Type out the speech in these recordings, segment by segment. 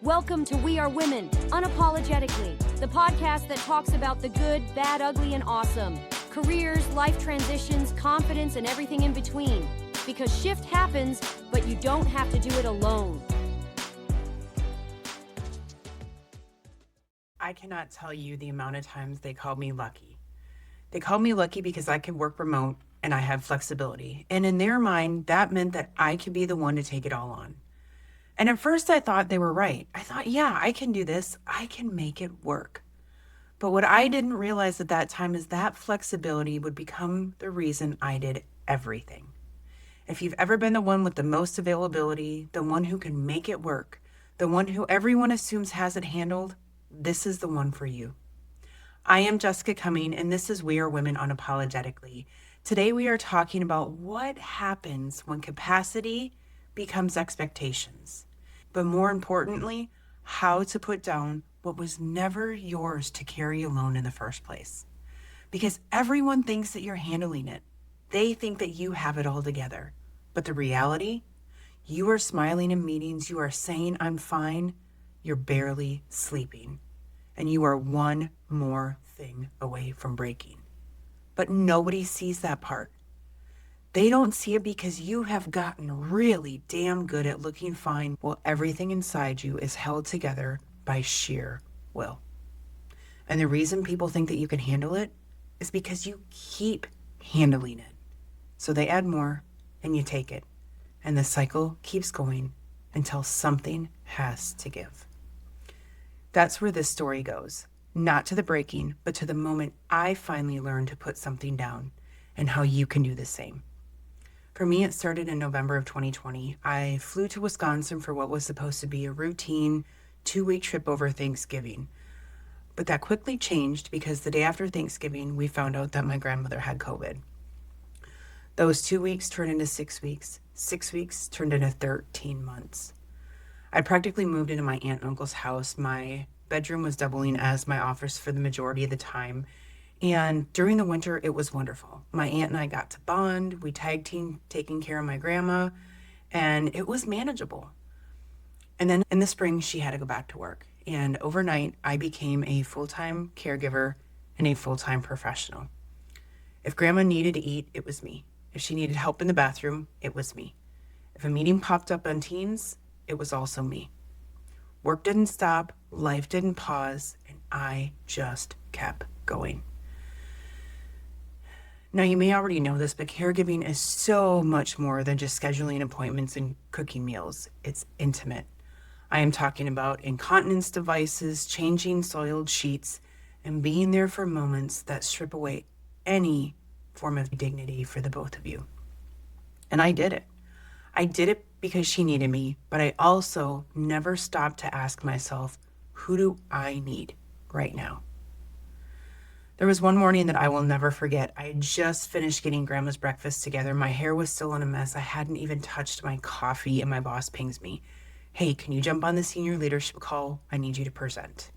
Welcome to We Are Women, Unapologetically, the podcast that talks about the good, bad, ugly, and awesome. Careers, life transitions, confidence, and everything in between. Because shift happens, but you don't have to do it alone. I cannot tell you the amount of times they called me lucky. They called me lucky because I can work remote and I have flexibility. And in their mind, that meant that I could be the one to take it all on. And at first I thought they were right. I thought, yeah, I can do this. I can make it work. But what I didn't realize at that time is that flexibility would become the reason I did everything. If you've ever been the one with the most availability, the one who can make it work, the one who everyone assumes has it handled, this is the one for you. I am Jessica Cumming, and this is We Are Women Unapologetically. Today we are talking about what happens when capacity becomes expectations. But more importantly, how to put down what was never yours to carry alone in the first place. Because everyone thinks that you're handling it. They think that you have it all together. But the reality, you are smiling in meetings, you are saying, I'm fine, you're barely sleeping. And you are one more thing away from breaking. But nobody sees that part. They don't see it because you have gotten really damn good at looking fine while everything inside you is held together by sheer will. And the reason people think that you can handle it is because you keep handling it. So they add more and you take it. And the cycle keeps going until something has to give. That's where this story goes. Not to the breaking, but to the moment I finally learned to put something down and how you can do the same. For me, it started in November of 2020. I flew to Wisconsin for what was supposed to be a routine 2-week trip over Thanksgiving. But that quickly changed because the day after Thanksgiving, we found out that my grandmother had COVID. Those 2 weeks turned into 6 weeks. 6 weeks turned into 13 months. I practically moved into my aunt and uncle's house. My bedroom was doubling as my office for the majority of the time. And during the winter, it was wonderful. My aunt and I got to bond. We tag team taking care of my grandma, and it was manageable. And then in the spring, she had to go back to work. And overnight, I became a full-time caregiver and a full-time professional. If grandma needed to eat, it was me. If she needed help in the bathroom, it was me. If a meeting popped up on Teams, it was also me. Work didn't stop, life didn't pause, and I just kept going. Now, you may already know this, but caregiving is so much more than just scheduling appointments and cooking meals. It's intimate. I am talking about incontinence devices, changing soiled sheets, and being there for moments that strip away any form of dignity for the both of you. And I did it. I did it because she needed me, but I also never stopped to ask myself, who do I need right now? There was one morning that I will never forget. I had just finished getting grandma's breakfast together. My hair was still in a mess. I hadn't even touched my coffee, and my boss pings me. Hey, can you jump on the senior leadership call? I need you to present.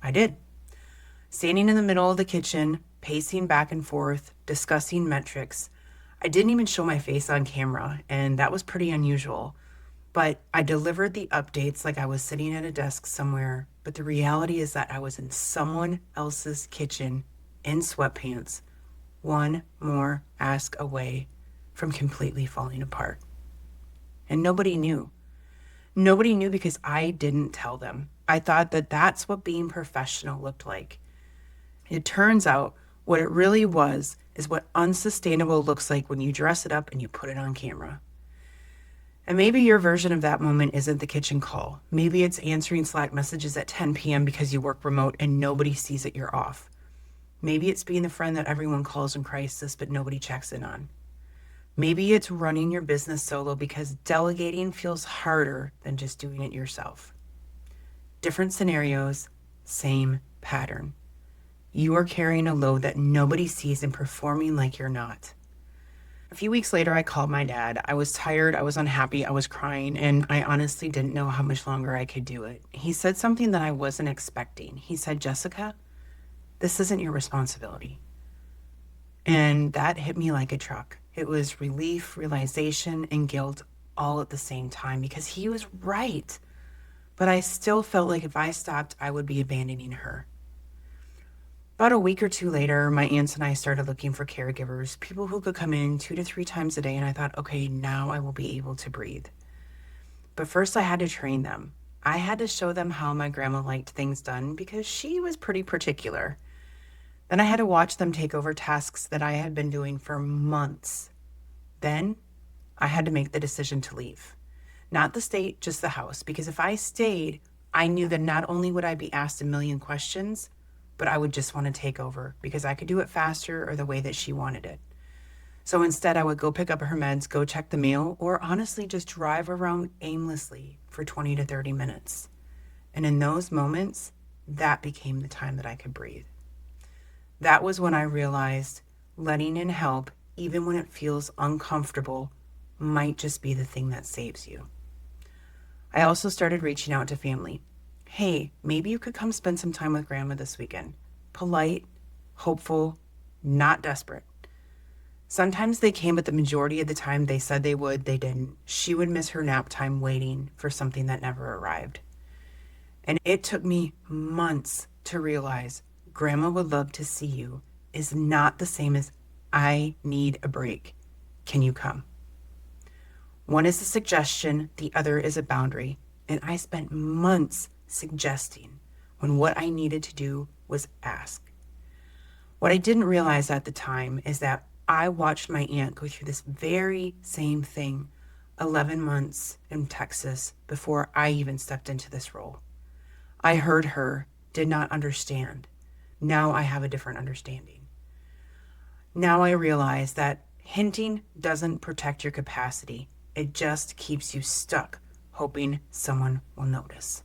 I did. Standing in the middle of the kitchen, pacing back and forth, discussing metrics. I didn't even show my face on camera, and that was pretty unusual. But I delivered the updates like I was sitting at a desk somewhere. But the reality is that I was in someone else's kitchen in sweatpants, one more ask away from completely falling apart. And nobody knew. Nobody knew because I didn't tell them. I thought that that's what being professional looked like. It turns out what it really was is what unsustainable looks like when you dress it up and you put it on camera. And maybe your version of that moment isn't the kitchen call. Maybe it's answering Slack messages at 10 p.m. because you work remote and nobody sees that you're off. Maybe it's being the friend that everyone calls in crisis but nobody checks in on. Maybe it's running your business solo because delegating feels harder than just doing it yourself. Different scenarios, same pattern. You are carrying a load that nobody sees and performing like you're not. A few weeks later, I called my dad. I was tired, I was unhappy, I was crying, and I honestly didn't know how much longer I could do it. He said something that I wasn't expecting. He said, Jessica, this isn't your responsibility. And that hit me like a truck. It was relief, realization, and guilt all at the same time because he was right. but I still felt like if I stopped, I would be abandoning her. About a week or two later, my aunts and I started looking for caregivers, people who could come in 2 to 3 times a day, and I thought, okay, now I will be able to breathe. But first I had to train them. I had to show them how my grandma liked things done because she was pretty particular. Then I had to watch them take over tasks that I had been doing for months. Then I had to make the decision to leave. Not the state, just the house, because if I stayed, I knew that not only would I be asked a million questions, but I would just want to take over because I could do it faster or the way that she wanted it. So instead, I would go pick up her meds, go check the mail, or honestly just drive around aimlessly for 20 to 30 minutes. And in those moments, that became the time that I could breathe. That was when I realized letting in help, even when it feels uncomfortable, might just be the thing that saves you. I also started reaching out to family. Hey, maybe you could come spend some time with grandma this weekend. Polite, hopeful, not desperate. Sometimes they came, but the majority of the time they said they would, they didn't. She would miss her nap time waiting for something that never arrived. And it took me months to realize grandma would love to see you is not the same as I need a break. Can you come? One is a suggestion, the other is a boundary. And I spent months suggesting when what I needed to do was ask. What I didn't realize at the time is that I watched my aunt go through this very same thing 11 months in Texas before I even stepped into this role. I heard her, did not understand. Now I have a different understanding. Now I realize that hinting doesn't protect your capacity. It just keeps you stuck, hoping someone will notice.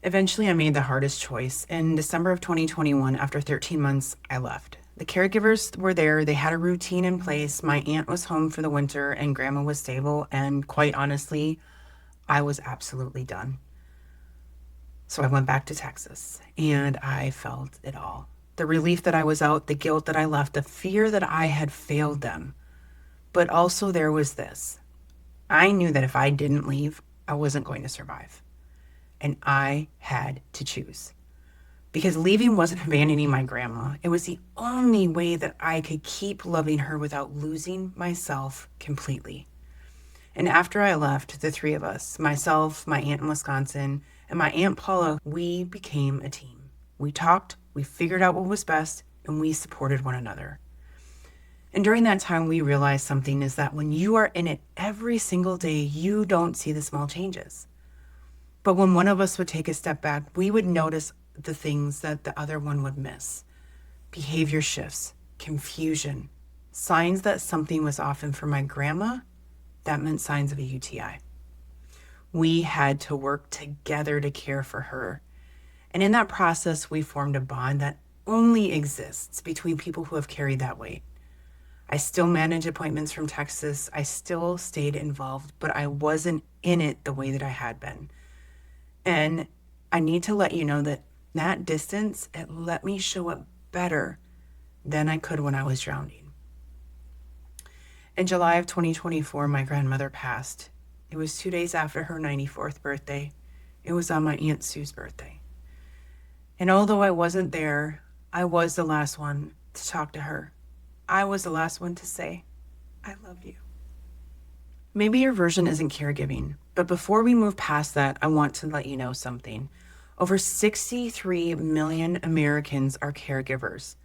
Eventually, I made the hardest choice. In December of 2021, after 13 months, I left. The caregivers were there. They had a routine in place. My aunt was home for the winter and grandma was stable. And quite honestly, I was absolutely done. So I went back to Texas and I felt it all. The relief that I was out, the guilt that I left, the fear that I had failed them. But also there was this. I knew that if I didn't leave, I wasn't going to survive. And I had to choose. Because leaving wasn't abandoning my grandma. It was the only way that I could keep loving her without losing myself completely. And after I left, the three of us, myself, my aunt in Wisconsin, and my Aunt Paula, we became a team. We talked, we figured out what was best, and we supported one another. And during that time, we realized something is that when you are in it every single day, you don't see the small changes. But when one of us would take a step back, we would notice the things that the other one would miss. Behavior shifts, confusion, signs that something was off. And for my grandma, that meant signs of a UTI. We had to work together to care for her. And in that process, we formed a bond that only exists between people who have carried that weight. I still manage appointments from Texas. I still stayed involved, but I wasn't in it the way that I had been. And I need to let you know that that distance, it let me show up better than I could when I was drowning. In July of 2024, my grandmother passed. It was 2 days after her 94th birthday. It was on my Aunt Sue's birthday. And although I wasn't there, I was the last one to talk to her. I was the last one to say, I love you. Maybe your version isn't caregiving, but before we move past that, I want to let you know something. Over 63 million Americans are caregivers.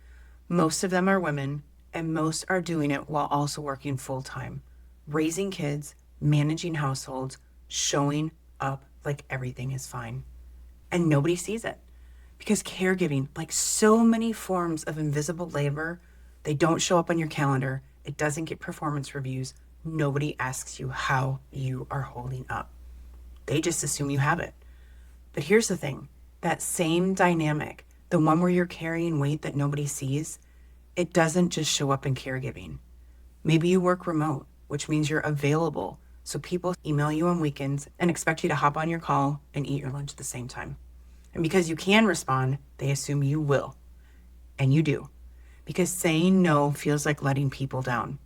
Most of them are women, and most are doing it while also working full-time, raising kids, managing households, showing up like everything is fine. And nobody sees it. Because caregiving, like so many forms of invisible labor, they don't show up on your calendar. It doesn't get performance reviews. Nobody asks you how you are holding up. They just assume you have it. But here's the thing, that same dynamic, the one where you're carrying weight that nobody sees, it doesn't just show up in caregiving. Maybe you work remote, which means you're available. So people email you on weekends and expect you to hop on your call and eat your lunch at the same time. And because you can respond, they assume you will. And you do. Because saying no feels like letting people down.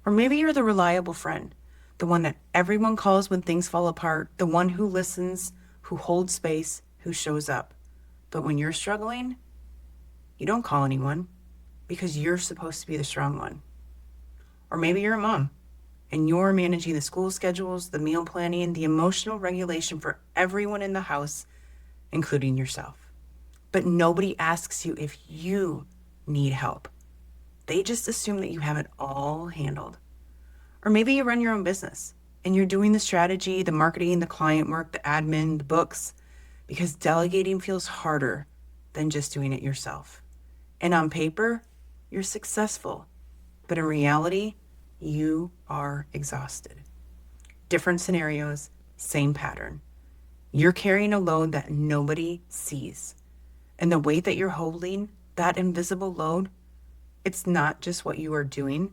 Or maybe you're the reliable friend, the one that everyone calls when things fall apart, the one who listens who holds space, who shows up. But when you're struggling, you don't call anyone because you're supposed to be the strong one. Or maybe you're a mom and you're managing the school schedules, the meal planning, the emotional regulation for everyone in the house, including yourself. But nobody asks you if you need help. They just assume that you have it all handled. Or maybe you run your own business and you're doing the strategy, the marketing, the client work, the admin, the books, because delegating feels harder than just doing it yourself. And on paper, you're successful, but in reality, you are exhausted. Different scenarios, same pattern. You're carrying a load that nobody sees. And the weight that you're holding, that invisible load, it's not just what you are doing,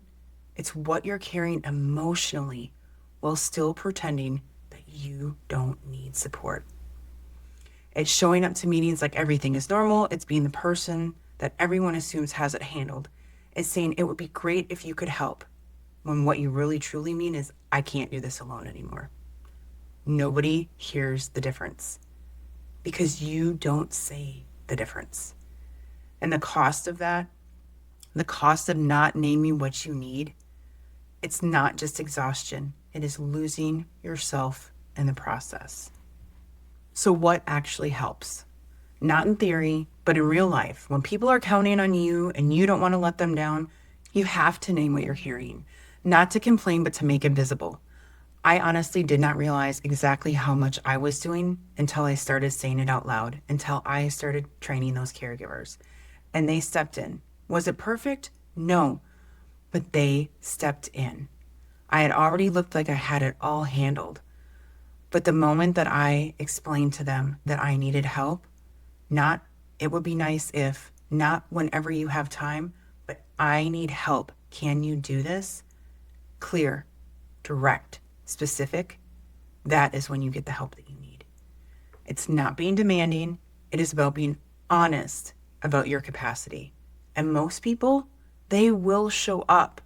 it's what you're carrying emotionally while still pretending that you don't need support. It's showing up to meetings like everything is normal. It's being the person that everyone assumes has it handled. It's saying it would be great if you could help, when what you really truly mean is, I can't do this alone anymore. Nobody hears the difference because you don't say the difference. And the cost of that, the cost of not naming what you need, it's not just exhaustion. It is losing yourself in the process. So what actually helps? Not in theory, but in real life. When people are counting on you and you don't want to let them down, you have to name what you're hearing. Not to complain, but to make it visible. I honestly did not realize exactly how much I was doing until I started saying it out loud, until I started training those caregivers. And they stepped in. Was it perfect? No, but they stepped in. I had already looked like I had it all handled. But the moment that I explained to them that I needed help, not it would be nice if, not whenever you have time, but I need help. Can you do this? Clear, direct, specific. That is when you get the help that you need. It's not being demanding. It is about being honest about your capacity. And most people, they will show up,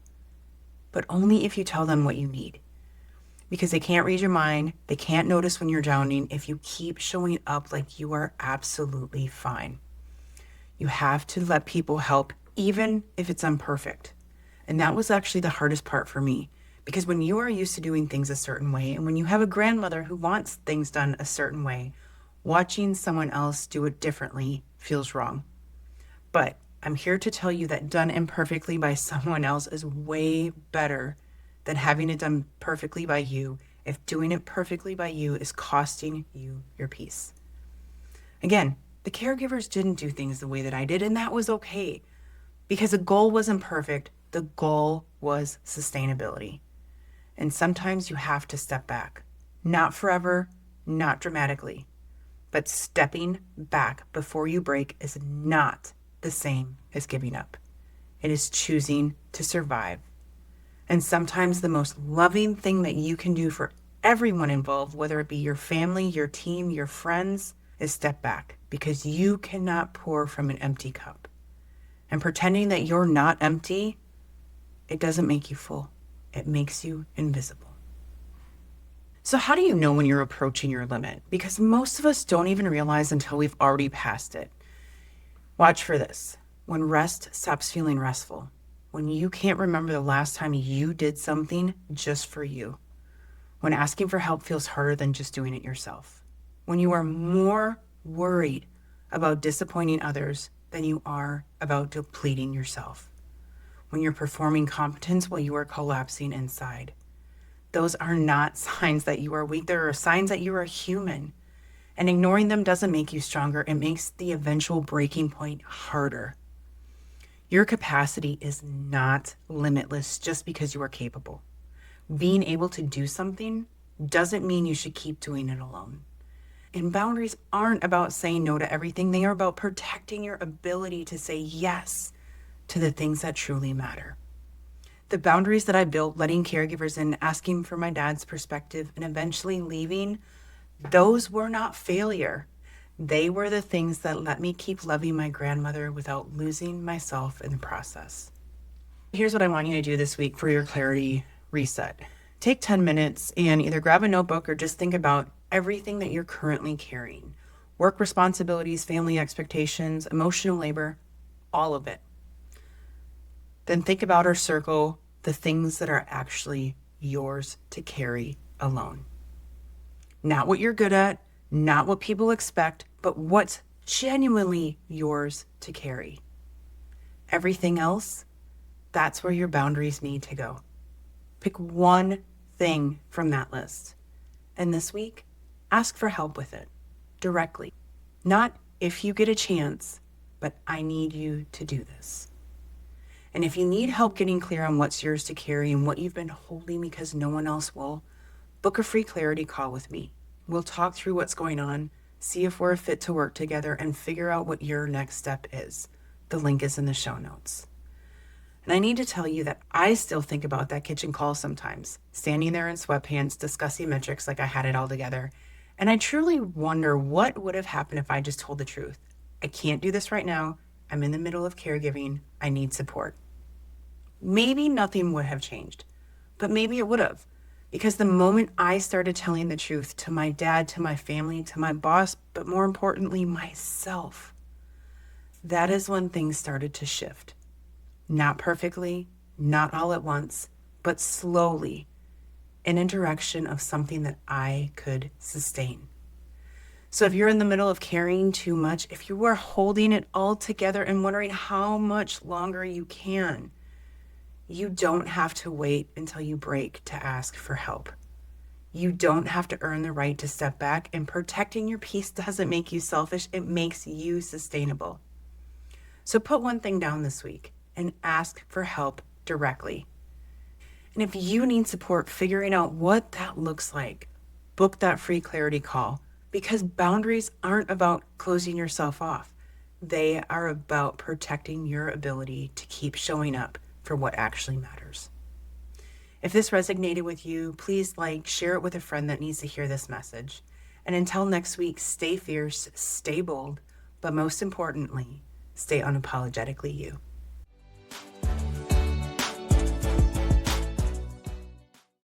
but only if you tell them what you need. Because they can't read your mind. They can't notice when you're drowning if you keep showing up like you are absolutely fine. You have to let people help, even if it's imperfect. And that was actually the hardest part for me. Because when you are used to doing things a certain way, and when you have a grandmother who wants things done a certain way, watching someone else do it differently feels wrong. But I'm here to tell you that done imperfectly by someone else is way better than having it done perfectly by you, if doing it perfectly by you is costing you your peace. Again, the caregivers didn't do things the way that I did, and that was okay. Because the goal wasn't perfect, the goal was sustainability. And sometimes you have to step back. Not forever, not dramatically. But stepping back before you break is not the same as giving up. It is choosing to survive. And sometimes the most loving thing that you can do for everyone involved, whether it be your family, your team, your friends, is step back, because you cannot pour from an empty cup. And pretending that you're not empty, it doesn't make you full. It makes you invisible. So how do you know when you're approaching your limit? Because most of us don't even realize until we've already passed it. Watch for this. When rest stops feeling restful. When you can't remember the last time you did something just for you. When asking for help feels harder than just doing it yourself. When you are more worried about disappointing others than you are about depleting yourself. When you're performing competence while you are collapsing inside. Those are not signs that you are weak. There are signs that you are human. And ignoring them doesn't make you stronger. It makes the eventual breaking point harder. Your capacity is not limitless just because you are capable. Being able to do something doesn't mean you should keep doing it alone. And boundaries aren't about saying no to everything. They are about protecting your ability to say yes to the things that truly matter. The boundaries that I built, letting caregivers in, asking for my dad's perspective, and eventually leaving, those were not failure. They were the things that let me keep loving my grandmother without losing myself in the process. Here's what I want you to do this week for your clarity reset. Take 10 minutes and either grab a notebook or just think about everything that you're currently carrying. Work responsibilities, family expectations, emotional labor, all of it. Then think about or circle the things that are actually yours to carry alone. Not what you're good at, not what people expect, but what's genuinely yours to carry. Everything else, that's where your boundaries need to go. Pick one thing from that list. And this week, ask for help with it directly. Not if you get a chance, but I need you to do this. And if you need help getting clear on what's yours to carry and what you've been holding because no one else will, book a free clarity call with me. We'll talk through what's going on, see if we're a fit to work together, and figure out what your next step is. The link is in the show notes. And I need to tell you that I still think about that kitchen call sometimes, standing there in sweatpants, discussing metrics like I had it all together. And I truly wonder what would have happened if I just told the truth. I can't do this right now. I'm in the middle of caregiving. I need support. Maybe nothing would have changed, but maybe it would have. Because the moment I started telling the truth to my dad, to my family, to my boss, but more importantly, myself, that is when things started to shift. Not perfectly, not all at once, but slowly in a direction of something that I could sustain. So if you're in the middle of carrying too much, if you are holding it all together and wondering how much longer you can, you don't have to wait until you break to ask for help. You don't have to earn the right to step back, and protecting your peace doesn't make you selfish. It makes you sustainable. So put one thing down this week and ask for help directly. And if you need support figuring out what that looks like, book that free clarity call, because boundaries aren't about closing yourself off. They are about protecting your ability to keep showing up for what actually matters. If this resonated with you, please share it with a friend that needs to hear this message. And until next week, stay fierce, stay bold, but most importantly, stay unapologetically you.